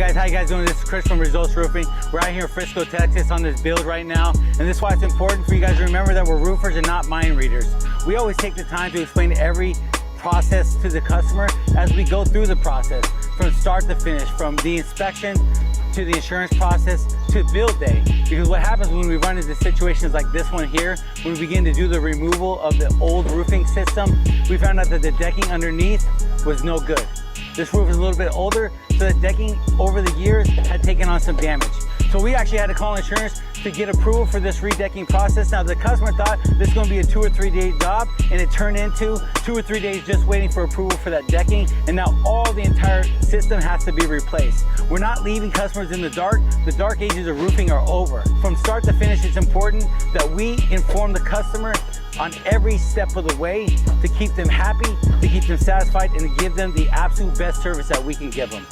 guys, how you guys doing? This is Chris from Results Roofing. We're out here in Frisco, Texas on this build right now. And this is why it's important for you guys to remember that we're roofers and not mind readers. We always take the time to explain every process to the customer as we go through the process from start to finish, from the inspection to the insurance process to build day. Because what happens when we run into situations like this one here, when we begin to do the removal of the old roofing system, we found out that the decking underneath was no good. This roof is a little bit older, so the decking over the years had taken on some damage. So we actually had to call insurance to get approval for this redecking process. Now the customer thought this was going to be a 2 or 3 day job, and it turned into 2 or 3 days just waiting for approval for that decking, and now all the entire system has to be replaced. We're not leaving customers in the dark. The dark ages of roofing are over. From start to finish, it's important that we inform the customer on every step of the way to keep them happy, to keep them satisfied, and to give them the absolute best service that we can give them.